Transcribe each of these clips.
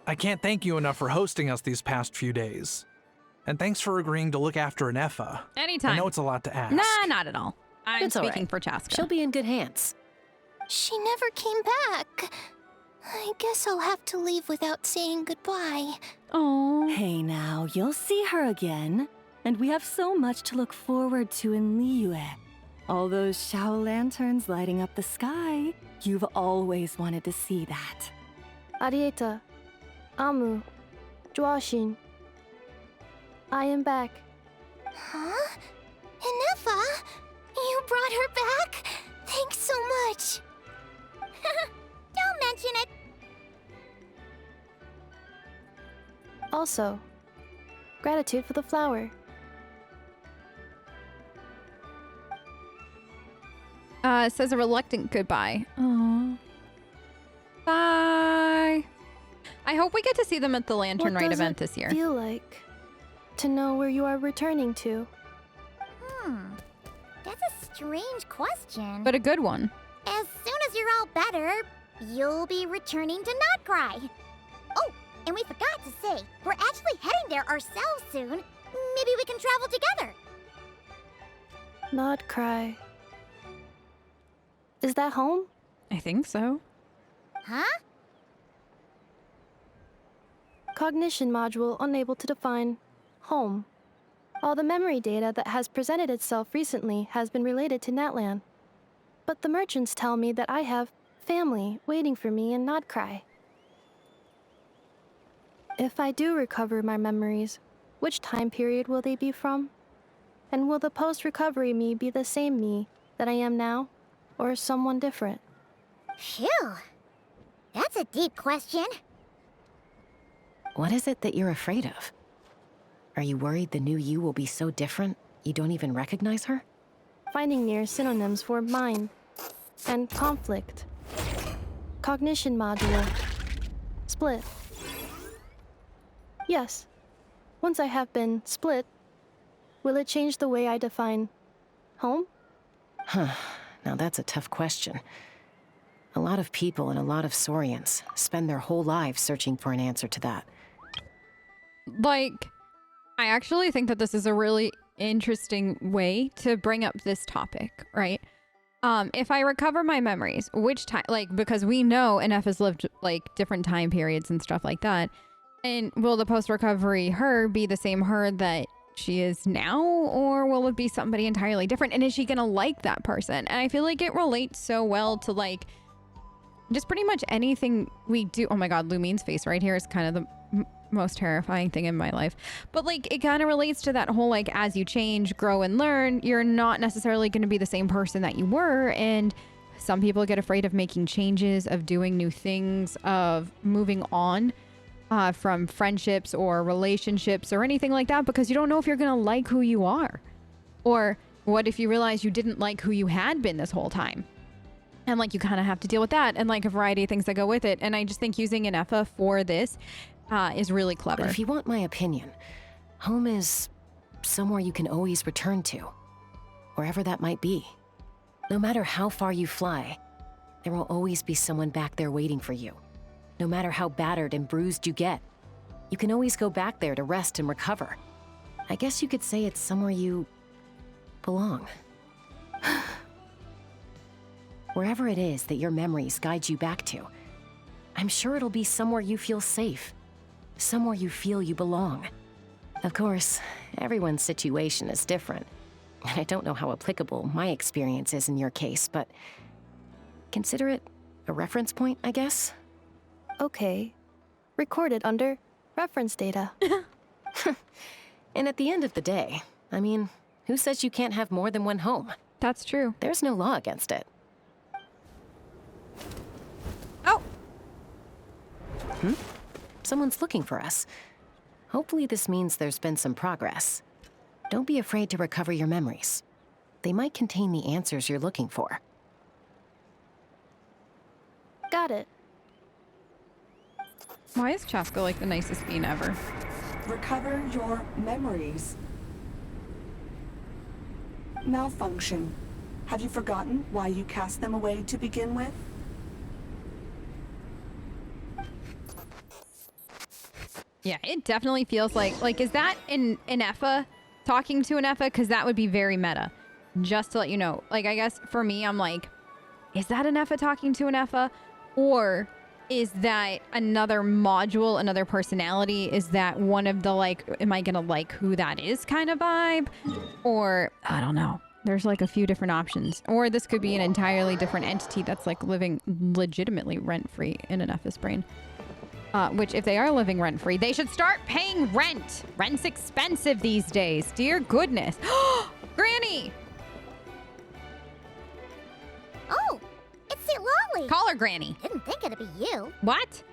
I can't thank you enough for hosting us these past few days. And thanks for agreeing to look after Anefa. Anytime. I know it's a lot to ask. Nah, not at all. I'm It's all speaking right. for Chaska. She'll be in good hands. She never came back. I guess I'll have to leave without saying goodbye. Oh. Hey now, you'll see her again. And we have so much to look forward to in Liyue. All those Shao lanterns lighting up the sky. You've always wanted to see that. Arieta, Amu, Joashin. I am back. Huh? Anefa? You brought her back? Thanks so much. Don't mention it. Also, gratitude for the flower. It says a reluctant goodbye. Oh. Bye. I hope we get to see them at the Lantern What Rite does event it this year. feel like to know where you are returning to? That's a strange question. But a good one. As soon as you're all better, you'll be returning to Nod-Krai. Oh, and we forgot to say, we're actually heading there ourselves soon. Maybe we can travel together. Nod-Krai. Is that home? I think so. Huh? Cognition module unable to define home. All the memory data that has presented itself recently has been related to Natlan. But the merchants tell me that I have family waiting for me in Nod-Krai. If I do recover my memories, which time period will they be from? And will the post-recovery me be the same me that I am now, or someone different? Phew. That's a deep question. What is it that you're afraid of? Are you worried the new you will be so different you don't even recognize her? Finding near synonyms for mine and conflict. Cognition module. Split. Yes. Once I have been split, will it change the way I define home? Huh. Now that's a tough question. A lot of people and a lot of Saurians spend their whole lives searching for an answer to that. Like, I actually think that this is a really interesting way to bring up this topic, right? If I recover my memories, which time, like, because we know NF has lived, like, different time periods and stuff like that. And will the post-recovery her be the same her that she is now? Or will it be somebody entirely different? And is she gonna like that person? And I feel like it relates so well to, like, just pretty much anything we do. Oh my god, Lumine's face right here is kind of the most terrifying thing in my life. But, like, it kind of relates to that whole, like, as you change, grow, and learn, you're not necessarily going to be the same person that you were. And some people get afraid of making changes, of doing new things, of moving on from friendships or relationships or anything like that, because you don't know if you're going to like who you are. Or what if you realize you didn't like who you had been this whole time? And, like, you kind of have to deal with that and, like, a variety of things that go with it. And I just think using an EFA for this is really clever. But if you want my opinion, home is somewhere you can always return to, wherever that might be. No matter how far you fly, there will always be someone back there waiting for you. No matter how battered and bruised you get, you can always go back there to rest and recover. I guess you could say it's somewhere you belong. Wherever it is that your memories guide you back to, I'm sure it'll be somewhere you feel safe. Somewhere you feel you belong. Of course, everyone's situation is different. And I don't know how applicable my experience is in your case, but consider it a reference point, I guess? Okay. Recorded under reference data. And at the end of the day, I mean, who says you can't have more than one home? That's true. There's no law against it. Oh! Someone's looking for us. Hopefully this means there's been some progress. Don't be afraid to recover your memories. They might contain the answers you're looking for. Got it. Why is Chaska, like, the nicest bean ever? Recover your memories. Malfunction. Have you forgotten why you cast them away to begin with? Yeah, it definitely feels like is that an Effa talking to an Effa? Because that would be very meta. Just to let you know. Like, I guess for me, I'm like, is that an Effa talking to an Effa? Or is that another module, another personality? Is that one of the, like, am I gonna like who that is kind of vibe? Or, I don't know. There's like a few different options. Or this could be an entirely different entity that's like living legitimately rent-free in an Effa's brain. Which, if they are living rent-free, they should start paying rent. Rent's expensive these days. Dear goodness. Granny! Oh, it's St. Lolly. Call her Granny. Didn't think it'd be you. What?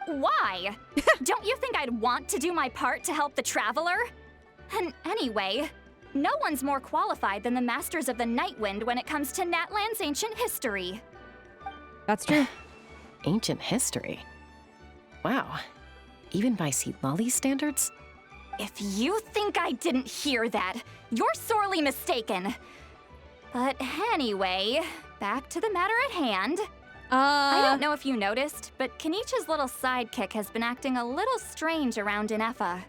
Why? Don't you think I'd want to do my part to help the traveler? And anyway, no one's more qualified than the Masters of the Nightwind when it comes to Natlan's ancient history. That's true. Ancient history? Wow. Even by St. Lolly's standards? If you think I didn't hear that, you're sorely mistaken. But anyway, back to the matter at hand. I don't know if you noticed, but Kenichi's little sidekick has been acting a little strange around Ineffa.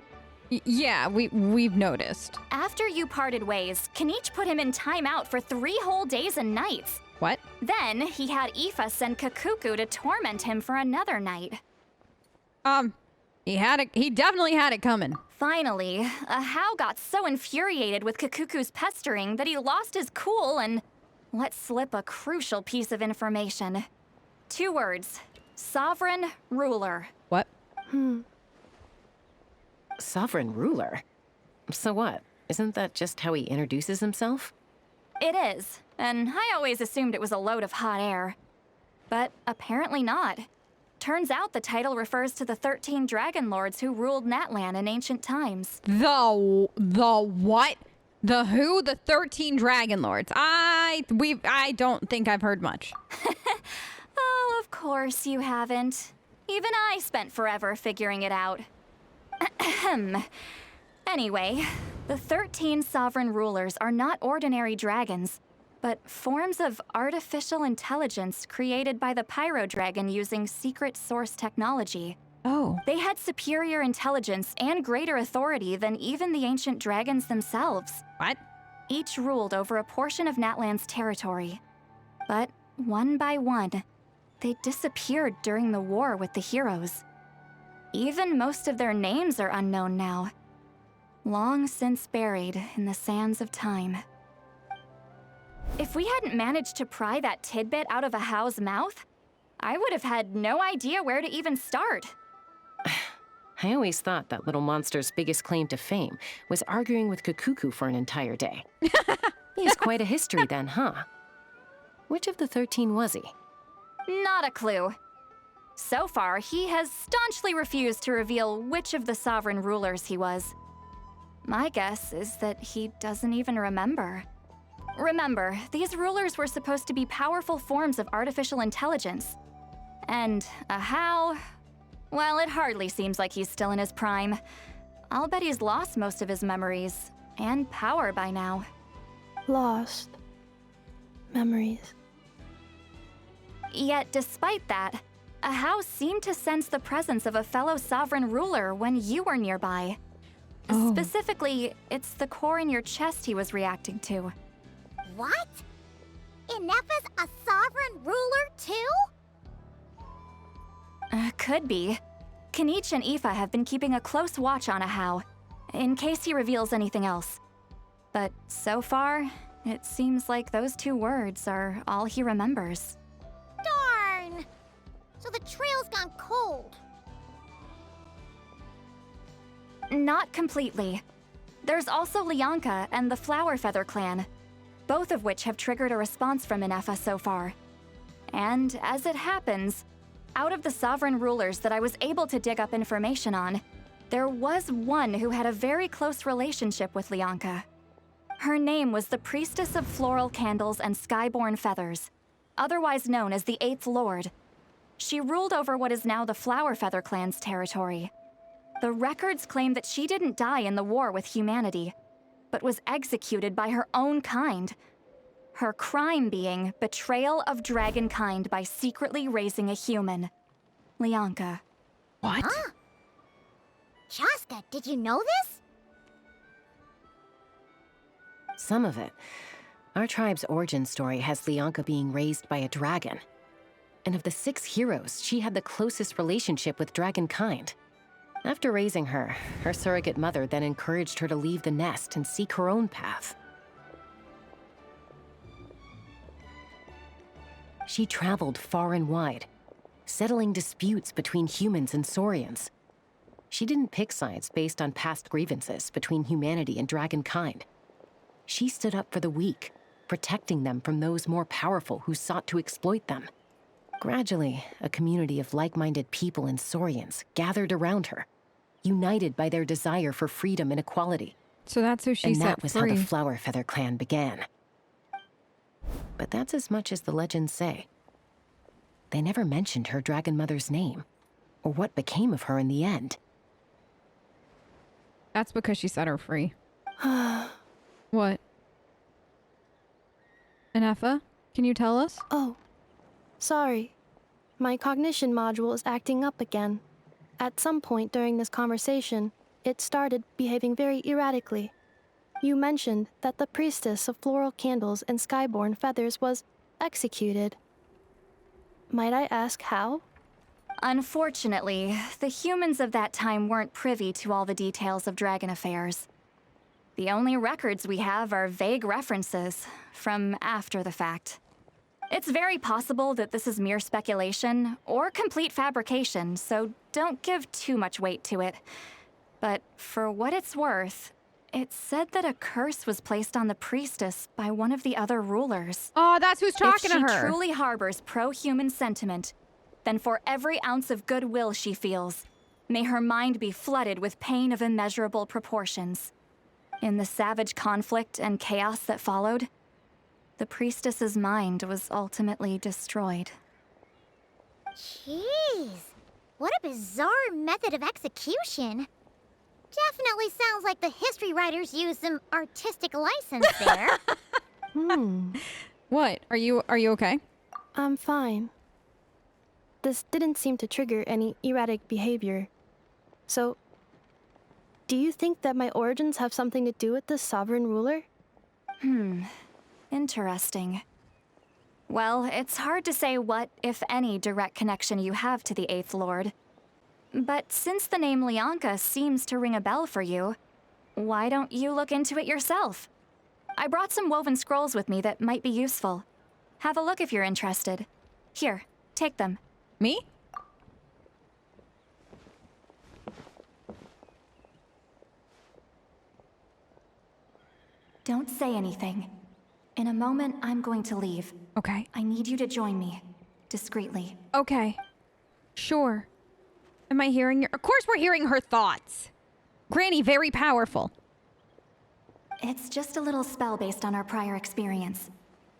Yeah, we've noticed. After you parted ways, Kenich put him in timeout for 3 whole days and nights. What? Then he had Aoife send Kakuku to torment him for another night. He definitely had it coming. Finally, Ahau got so infuriated with Kakuku's pestering that he lost his cool and let slip a crucial piece of information. 2 words. Sovereign ruler. What? Sovereign ruler? So what? Isn't that just how he introduces himself? It is, and I always assumed it was a load of hot air. But apparently not. Turns out the title refers to the 13 dragon lords who ruled Natlan in ancient times. The what? The who? The 13 dragon lords. I don't think I've heard much. Oh, of course you haven't. Even I spent forever figuring it out. Anyway, the 13 sovereign rulers are not ordinary dragons, but forms of artificial intelligence created by the Pyro Dragon using secret source technology. Oh. They had superior intelligence and greater authority than even the ancient dragons themselves. What? Each ruled over a portion of Natlan's territory. But one by one, they disappeared during the war with the heroes. Even most of their names are unknown now. Long since buried in the sands of time. If we hadn't managed to pry that tidbit out of Ahau's mouth, I would have had no idea where to even start. I always thought that little monster's biggest claim to fame was arguing with Kakuku for an entire day. He has quite a history then, huh? Which of the 13 was he? Not a clue. So far, he has staunchly refused to reveal which of the sovereign rulers he was. My guess is that he doesn't even remember. Remember, these rulers were supposed to be powerful forms of artificial intelligence. And Ahau, well, it hardly seems like he's still in his prime. I'll bet he's lost most of his memories and power by now. Lost. Memories. Yet, despite that, Ahau seemed to sense the presence of a fellow sovereign ruler when you were nearby. Oh. Specifically, it's the core in your chest he was reacting to. What? Ineffa's a sovereign ruler too? Could be. Kenich and Aoife have been keeping a close watch on Ahau, in case he reveals anything else. But so far, it seems like those 2 words are all he remembers. Darn! So the trail's gone cold. Not completely. There's also Lianka and the Flower Feather clan, both of which have triggered a response from Ineffa so far. And as it happens, out of the sovereign rulers that I was able to dig up information on, there was one who had a very close relationship with Lianka. Her name was the Priestess of Floral Candles and Skyborn Feathers, otherwise known as the 8th Lord. She ruled over what is now the Flower Feather clan's territory. The records claim that she didn't die in the war with humanity, but was executed by her own kind. Her crime being betrayal of dragonkind by secretly raising a human. Lianka. What? Huh? Alaska. Did you know this? Some of it. Our tribe's origin story has Lyanka being raised by a dragon. And of the 6 heroes, she had the closest relationship with dragonkind. After raising her, her surrogate mother then encouraged her to leave the nest and seek her own path. She traveled far and wide, settling disputes between humans and Saurians. She didn't pick sides based on past grievances between humanity and dragonkind. She stood up for the weak, protecting them from those more powerful who sought to exploit them. Gradually, a community of like-minded people and Saurians gathered around her, united by their desire for freedom and equality. So that's who she and set that was free. how the Flower Feather clan began. But that's as much as the legends say. They never mentioned her dragon mother's name, or what became of her in the end. That's because she set her free. What? Anefa, can you tell us? Oh, sorry. My cognition module is acting up again. At some point during this conversation, it started behaving very erratically. You mentioned that the priestess of floral candles and skyborn feathers was executed. Might I ask how? Unfortunately, the humans of that time weren't privy to all the details of dragon affairs. The only records we have are vague references from after the fact. It's very possible that this is mere speculation or complete fabrication, so don't give too much weight to it. But for what it's worth, it said that a curse was placed on the priestess by one of the other rulers. Oh, that's who's talking to If her. she truly harbors pro-human sentiment, then for every ounce of goodwill she feels, may her mind be flooded with pain of immeasurable proportions. In the savage conflict and chaos that followed, the priestess's mind was ultimately destroyed. Jeez. What a bizarre method of execution. Definitely sounds like the history writers used some artistic license there. What? Are you okay? I'm fine. This didn't seem to trigger any erratic behavior. So, do you think that my origins have something to do with this sovereign ruler? Interesting. Well, it's hard to say what, if any, direct connection you have to the Eighth Lord. But since the name Lyanka seems to ring a bell for you, why don't you look into it yourself? I brought some woven scrolls with me that might be useful. Have a look if you're interested. Here, take them. Me? Don't say anything. In a moment, I'm going to leave. Okay. I need you to join me, discreetly. Okay. Sure. Am I hearing your... Of course we're hearing her thoughts. Granny, very powerful. It's just a little spell based on our prior experience.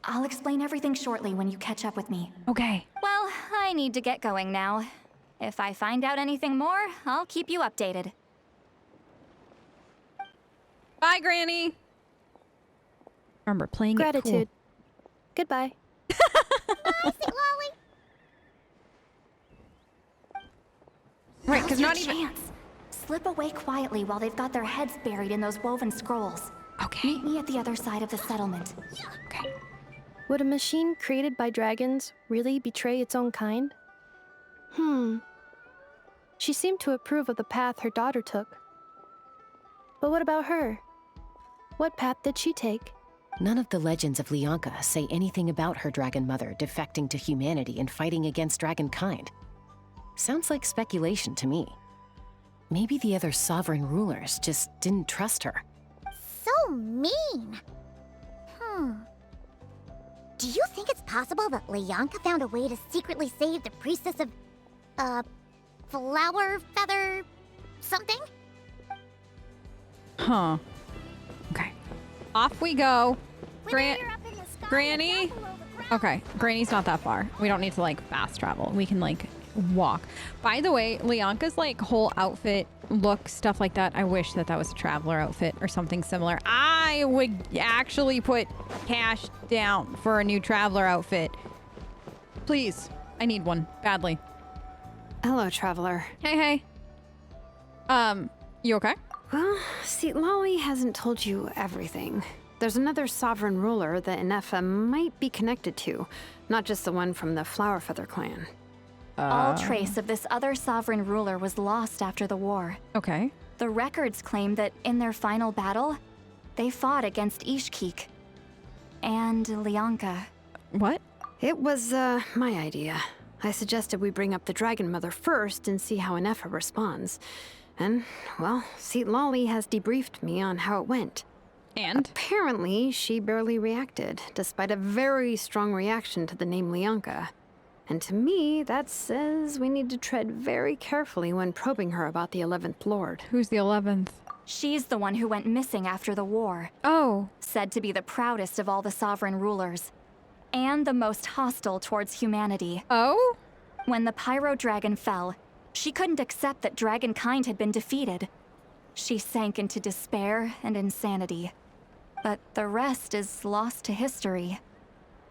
I'll explain everything shortly when you catch up with me. Okay. Well, I need to get going now. If I find out anything more, I'll keep you updated. Bye, Granny. Remember, playing Gratitude. it cool. Goodbye. Bye, Sweet Lolly. Right, because Now's not your even... chance. Slip away quietly while they've got their heads buried in those woven scrolls. Okay. Meet me at the other side of the settlement. Okay. Would a machine created by dragons really betray its own kind? She seemed to approve of the path her daughter took. But what about her? What path did she take? None of the legends of Lyanka say anything about her dragon mother defecting to humanity and fighting against dragonkind. Sounds like speculation to me. Maybe the other sovereign rulers just didn't trust her. So mean. Do you think it's possible that Lyanka found a way to secretly save the priestess of, flower feather something? Huh. Okay. Off we go. Whether you're up in the sky or Granny? down below the ground. Okay. Granny's not that far. We don't need to, like, fast travel. We can, like, walk. By the way, Lyanka's, like, whole outfit, look, stuff like that. I wish that that was a traveler outfit or something similar. I would actually put cash down for a new traveler outfit. Please. I need one badly. Hello, traveler. Hey, hey. You okay? Well, see, Lolly hasn't told you everything. There's another sovereign ruler that Inefa might be connected to, not just the one from the Flower Feather clan. All trace of this other sovereign ruler was lost after the war. Okay. The records claim that in their final battle, they fought against Ishkik and Lianka. What? It was, my idea. I suggested we bring up the Dragon Mother first and see how Inefa responds. And, well, see, Lolly has debriefed me on how it went. And? Apparently, she barely reacted, despite a very strong reaction to the name Lianka. And to me, that says we need to tread very carefully when probing her about the 11th Lord. Who's the 11th? She's the one who went missing after the war. Oh. Said to be the proudest of all the sovereign rulers. And the most hostile towards humanity. Oh? When the Pyro Dragon fell, she couldn't accept that dragonkind had been defeated. She sank into despair and insanity. But the rest is lost to history.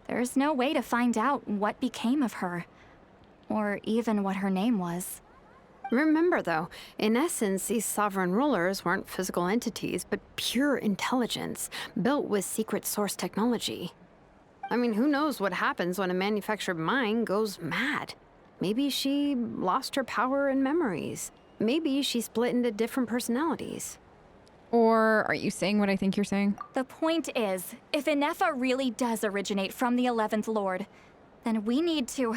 There's no way to find out what became of her, or even what her name was. Remember, though, in essence, these sovereign rulers weren't physical entities, but pure intelligence, built with secret source technology. I mean, who knows what happens when a manufactured mind goes mad? Maybe she lost her power and memories. Maybe she split into different personalities. Or are you saying what I think you're saying? The point is, if Inefa really does originate from the 11th Lord, then we need to...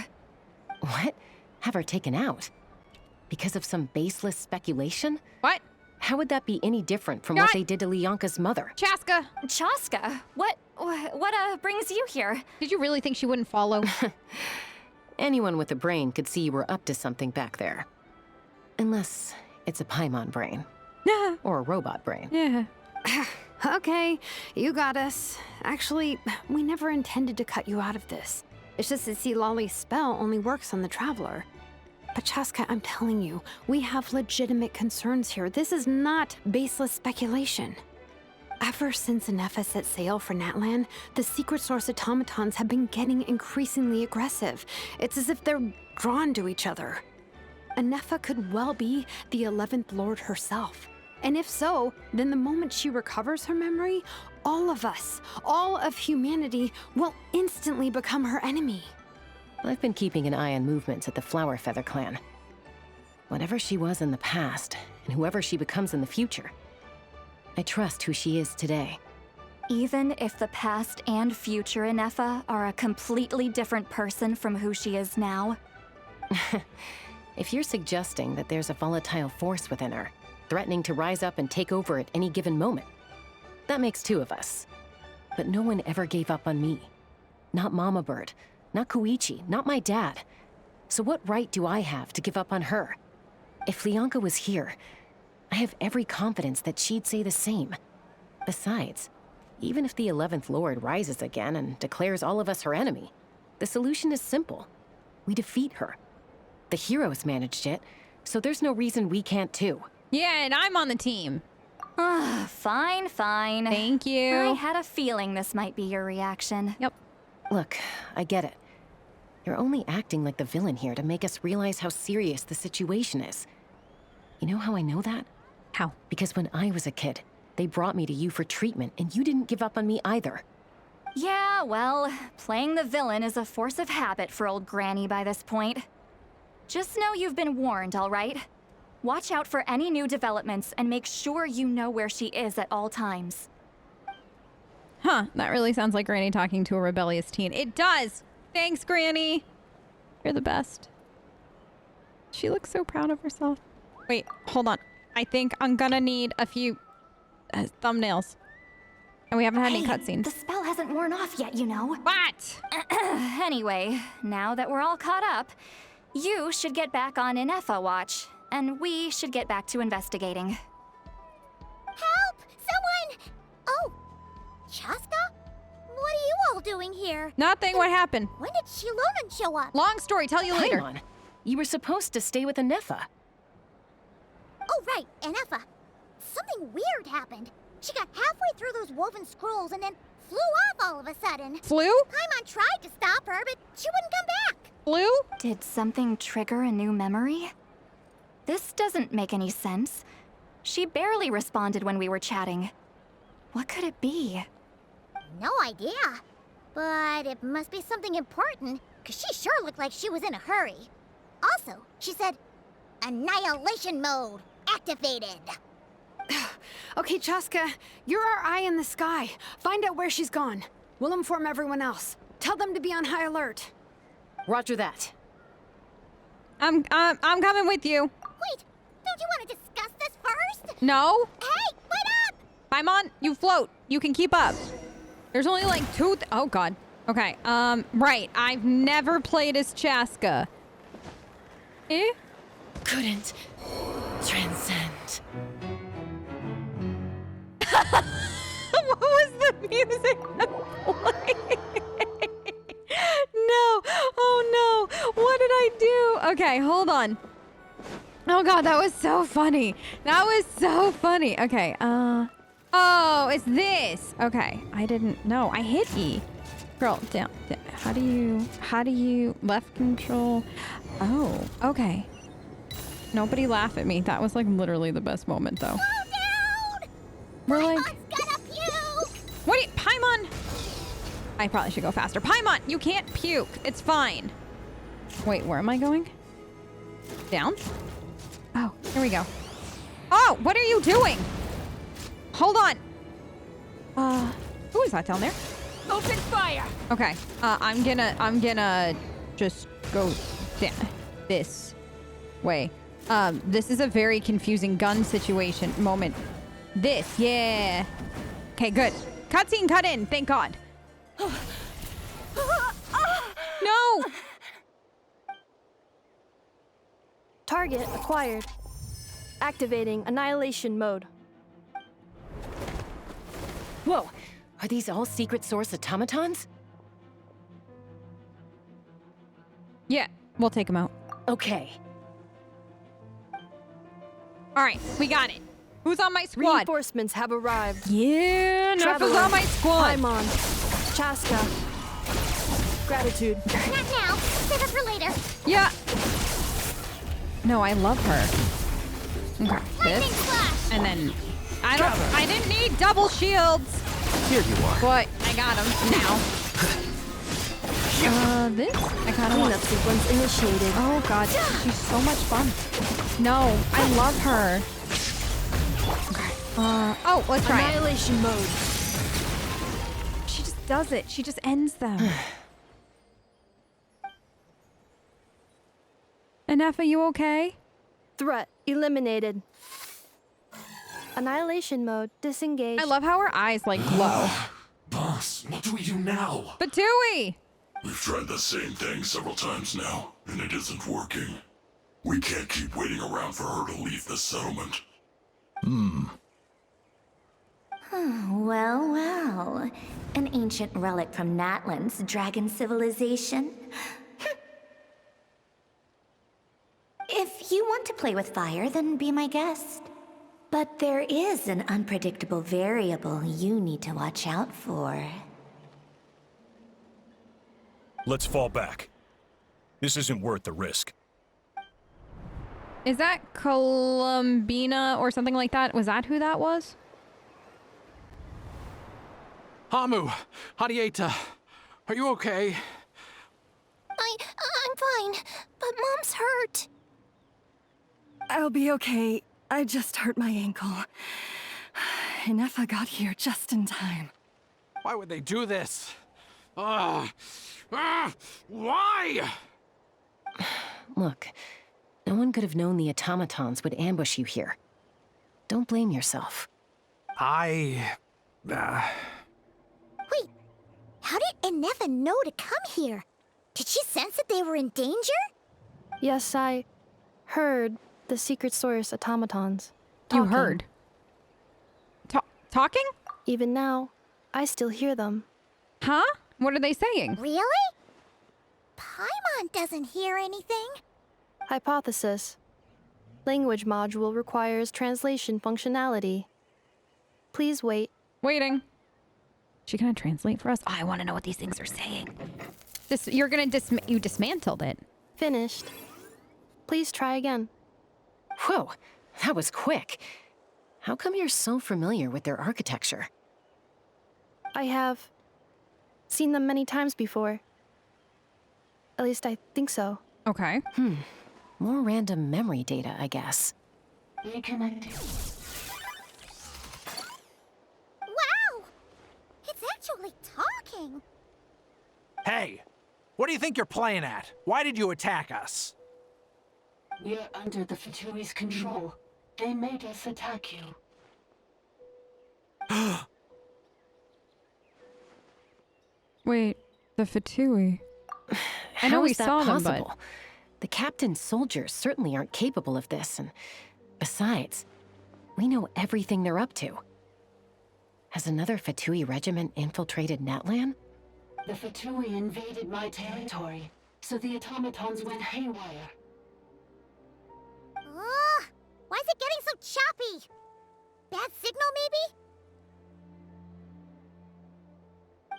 What? Have her taken out? Because of some baseless speculation? What? How would that be any different from what they did to Lianka's mother? Chaska! Chaska? What brings you here? Did you really think she wouldn't follow? Anyone with a brain could see you were up to something back there. Unless it's a Paimon brain. Or a robot brain. Yeah. Okay, you got us. Actually, we never intended to cut you out of this. It's just that, see, Lolly's spell only works on the Traveler. But Chaska, I'm telling you, we have legitimate concerns here. This is not baseless speculation. Ever since Inefa set sail for Natlan, the secret source automatons have been getting increasingly aggressive. It's as if they're drawn to each other. Inefa could well be the 11th Lord herself. And if so, then the moment she recovers her memory, all of us, all of humanity, will instantly become her enemy. I've been keeping an eye on movements at the Flower Feather clan. Whatever she was in the past, and whoever she becomes in the future, I trust who she is today. Even if the past and future Inefa are a completely different person from who she is now? If you're suggesting that there's a volatile force within her, threatening to rise up and take over at any given moment, that makes two of us. But no one ever gave up on me. Not Mama Bird, not Koichi, not my dad. So what right do I have to give up on her? If Lianka was here, I have every confidence that she'd say the same. Besides, even if the 11th Lord rises again and declares all of us her enemy, the solution is simple. We defeat her. The heroes managed it, so there's no reason we can't too. Yeah, and I'm on the team. Fine. Thank you. I had a feeling this might be your reaction. Yep. Look, I get it. You're only acting like the villain here to make us realize how serious the situation is. You know how I know that? How? Because when I was a kid, they brought me to you for treatment, and you didn't give up on me either. Yeah, well, playing the villain is a force of habit for old Granny by this point. Just know you've been warned, all right? Watch out for any new developments and make sure you know where she is at all times. Huh, that really sounds like Granny talking to a rebellious teen. It does! Thanks, Granny! You're the best. She looks so proud of herself. Wait, hold on. I think I'm gonna need a few thumbnails. And we haven't had any cutscenes. The spell hasn't worn off yet, you know. What? Anyway, now that we're all caught up, you should get back on Inefa watch, and we should get back to investigating. Help! Someone! Oh, Chaska? What are you all doing here? Nothing. What happened? When did Shilonan show up? Long story. Tell you later. Paimon, you were supposed to stay with Inefa. Oh, right, Inefa. Something weird happened. She got halfway through those woven scrolls and then flew off all of a sudden. Flew? Paimon tried to stop her, but she wouldn't come back. Flew? Did something trigger a new memory? This doesn't make any sense. She barely responded when we were chatting. What could it be? No idea. But it must be something important, because she sure looked like she was in a hurry. Also, she said, Annihilation mode activated. Okay, Chaska, you're our eye in the sky. Find out where she's gone. We'll inform everyone else. Tell them to be on high alert. Roger that. I'm coming with you. Wait, don't you want to discuss this first? No. Hey, wait up! Paimon, you float. You can keep up. There's only like two. Oh God. Okay. Right. I've never played as Chaska. Eh? Couldn't transcend. What was the music that played? No. Oh no. What did I do? Okay, hold on. Oh God, that was so funny. That was so funny. Okay. Oh, it's this. Okay. I didn't know. I hit E. Scroll down. How do you left control? Oh, okay. Nobody laugh at me. That was like literally the best moment though. Slow down! We're like, Paimon's gonna puke! what do you, Paimon? I probably should go faster. Paimon, you can't puke. It's fine. Wait, where am I going? Down? Oh, here we go. Oh, what are you doing? Hold on. Who is that down there? Open fire! Okay. I'm gonna just go this way. This is a very confusing gun situation moment. This, yeah. Okay, good. Cutscene cut in, thank God. No! Target acquired. Activating Annihilation mode. Whoa! Are these all secret source automatons? Yeah, we'll take him out. Okay. All right, we got it. Who's on my squad? Reinforcements have arrived. Yeah, Nerfa's on my squad. Paimon. Chaska. Gratitude. Not now. Save it for later. Yeah. No, I love her. Okay, Lightning this. flash! And then I didn't need double shields. Here you are. But I got them now. This? I kind of want. Cleanup sequence initiated. Oh God, she's so much fun. No, I love her. Okay. Oh, let's try it. Annihilation mode. She just does it. She just ends them. Enough, are you okay? Threat eliminated. Annihilation mode disengaged. I love how her eyes like glow. Boss, what do we do now? But Tui! We've tried the same thing several times now, and it isn't working. We can't keep waiting around for her to leave the settlement. Well, well. An ancient relic from Natlan's dragon civilization. If you want to play with fire, then be my guest. But there is an unpredictable variable you need to watch out for. Let's fall back. This isn't worth the risk. Is that Columbina or something like that? Was that who that was? Hamu, Hadieta, are you okay? I'm fine, but Mom's hurt. I'll be okay. I just hurt my ankle. Inefa got here just in time. Why would they do this? Why? Look, no one could have known the automatons would ambush you here. Don't blame yourself. I... Wait, how did Inefa know to come here? Did she sense that they were in danger? Yes, I heard the secret source automatons. You talking. heard. Talking? Even now, I still hear them. Huh? What are they saying? Really? Paimon doesn't hear anything. Hypothesis. Language module requires translation functionality. Please wait. Waiting. She gonna translate for us? Oh, I want to know what these things are saying. You're gonna you dismantled it. Finished. Please try again. Whoa, that was quick. How come you're so familiar with their architecture? I have seen them many times before. At least I think so. Okay. More random memory data, I guess. Reconnecting. Wow! It's actually talking! Hey, what do you think you're playing at? Why did you attack us? We're under the Fatui's control. They made us attack you. Wait, the Fatui. I know How we is that saw them, possible? but The captain's soldiers certainly aren't capable of this, and besides, we know everything they're up to. Has another Fatui regiment infiltrated Natlan? The Fatui invaded my territory, so the automatons went haywire. Ugh! Why is it getting so choppy? Bad signal, maybe?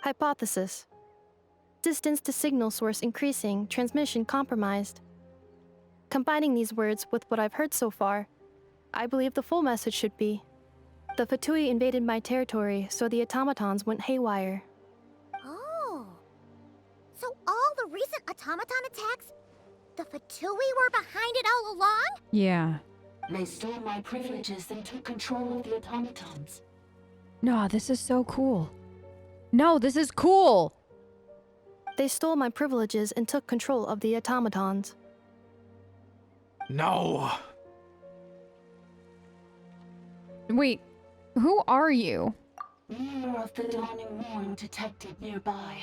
Hypothesis. Distance to signal source increasing, transmission compromised. Combining these words with what I've heard so far, I believe the full message should be: the Fatui invaded my territory, so the automatons went haywire. Oh. So all the recent automaton attacks, the Fatui were behind it all along? yeah. They stole my privileges and took control of the automatons. No, this is so cool. No, this is cool. They stole my privileges and took control of the automatons. No. Wait, who are you? Mirror of the Dawning Morn detected nearby.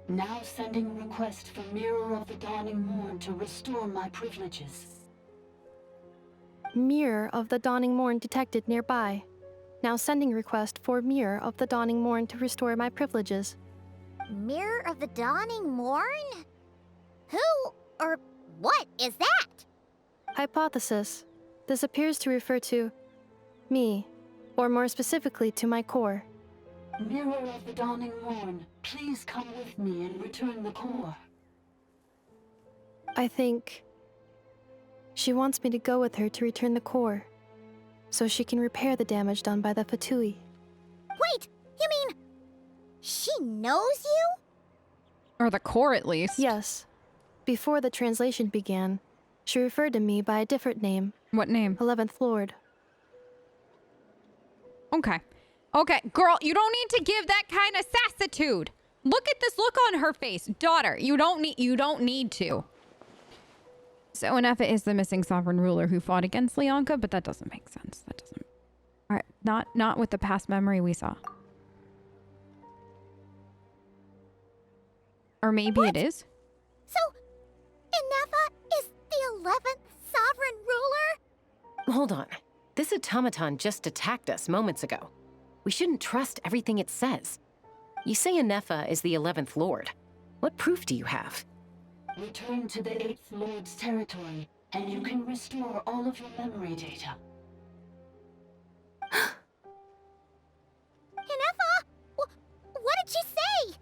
Now sending request for Mirror of the Dawning Morn to restore my privileges. Mirror of the Dawning Morn detected nearby. Now sending request for Mirror of the Dawning Morn to restore my privileges. Mirror of the Dawning Morn? Who or what is that? Hypothesis. This appears to refer to me, or more specifically to my core. Mirror of the Dawning Morn, please come with me and return the core. I think she wants me to go with her to return the core, so she can repair the damage done by the Fatui. Wait, you mean she knows you? Or the core, at least. Yes. Before the translation began, she referred to me by a different name. What name? 11th Lord. Okay. Okay, girl, you don't need to give that kind of sassitude. Look at this look on her face. Daughter, you don't need to. So Anefa is the missing sovereign ruler who fought against Leonka, but that doesn't make sense. That doesn't. All right, not with the past memory we saw. Or maybe it is. So, Inefa is the 11th sovereign ruler? Hold on. This automaton just attacked us moments ago. We shouldn't trust everything it says. You say Anefa is the 11th Lord. What proof do you have? Return to the 8th Lord's territory, and you can restore all of your memory data. Inefa? What did she say?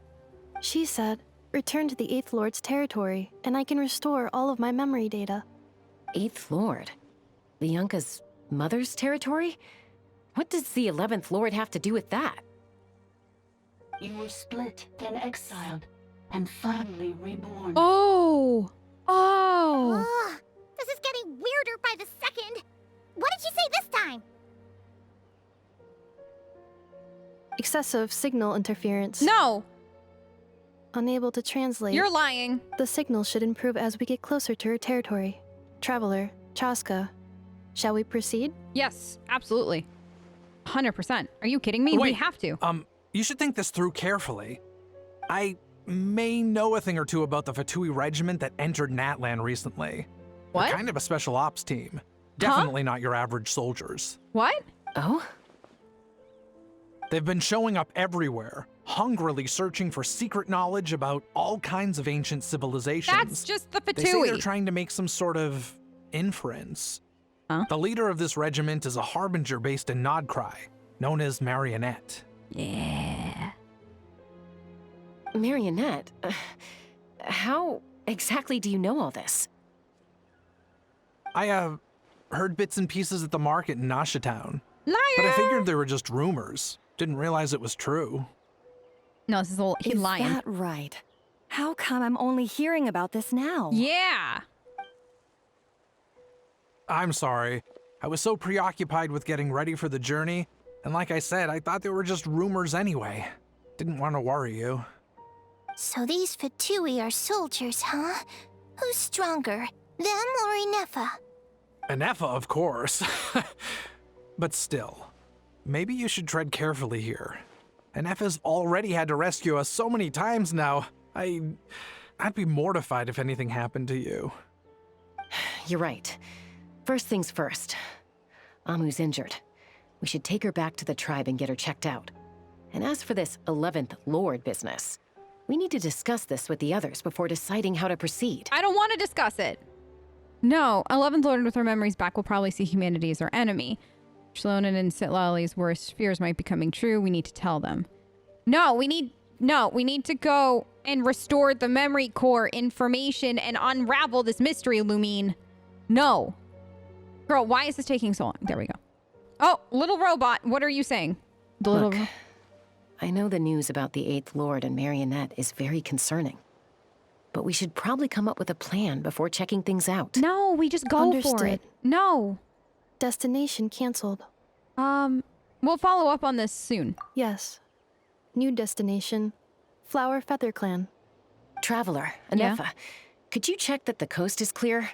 She said, return to the 8th Lord's territory, and I can restore all of my memory data. 8th Lord? Leonka's mother's territory? What does the 11th Lord have to do with that? You were split, then exiled, and finally reborn. Oh! Oh! Ugh, this is getting weirder by the second. What did she say this time? Excessive signal interference. No! Unable to translate. You're lying. The signal should improve as we get closer to her territory. Traveler, Chaska, shall we proceed? Yes, absolutely. 100%. Are you kidding me? Wait, We have to. You should think this through carefully. I may know a thing or two about the Fatui regiment that entered Natlan recently. What? They're kind of a special ops team. Definitely not your average soldiers. What? Oh? They've been showing up everywhere, hungrily searching for secret knowledge about all kinds of ancient civilizations. That's just the They say they're Fatui. trying to make some sort of inference. Huh? The leader of this regiment is a harbinger based in Nod-Krai, known as Marionette. Yeah. Marionette? How exactly do you know all this? I heard bits and pieces at the market in Nasha Town. Liar! But I figured they were just rumors. Didn't realize it was true. No, this is he's Is lying. that right? How come I'm only hearing about this now? Yeah. I'm sorry. I was so preoccupied with getting ready for the journey, and like I said, I thought they were just rumors anyway. Didn't want to worry you. So these Fatui are soldiers, huh? Who's stronger, them or Inefa? Anefa, of course. But still, maybe you should tread carefully here. Anefa's already had to rescue us so many times now. I'd be mortified if anything happened to you. You're right. First things first. Amu's injured. We should take her back to the tribe and get her checked out. And as for this 11th Lord business, we need to discuss this with the others before deciding how to proceed. I don't want to discuss it. No, 11th Lord with her memories back will probably see humanity as our enemy. Shlonen and Sitlali's worst fears might be coming true. We need to tell them. No, we need to go and restore the memory core information and unravel this mystery, Lumine. No. Girl, why is this taking so long? There we go. Oh, little robot, what are you saying? The Look, little I know the news about the 8th Lord and Marionette is very concerning. But we should probably come up with a plan before checking things out. No, we just go for Understood. it. No. Destination canceled. We'll follow up on this soon. Yes. New destination. Flower Feather Clan. Traveler, Yeah? Anefa, could you check that the coast is clear?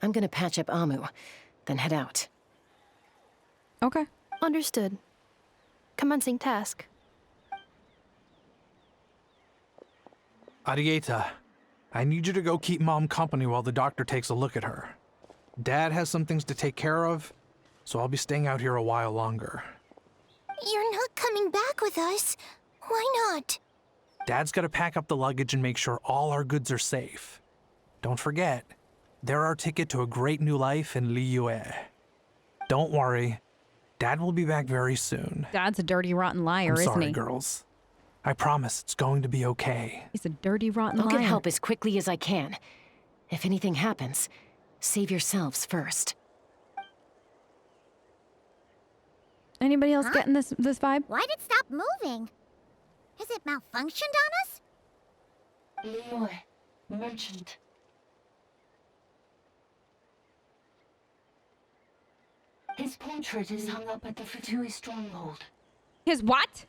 I'm gonna patch up Amu, then head out. Okay. Understood. Commencing task. Arieta, I need you to go keep Mom company while the doctor takes a look at her. Dad has some things to take care of, so I'll be staying out here a while longer. You're not coming back with us. Why not? Dad's gotta pack up the luggage and make sure all our goods are safe. Don't forget, they're our ticket to a great new life in Liyue. Don't worry, Dad will be back very soon. Dad's a dirty, rotten liar, I'm isn't sorry, he? girls. I promise it's going to be okay. He's a dirty, rotten I'll liar. get help as quickly as I can. If anything happens, save yourselves first. Anybody else Huh? getting this vibe? Why'd it stop moving? Has it malfunctioned on us? Liyue, merchant. His portrait is hung up at the Fatui stronghold. His what?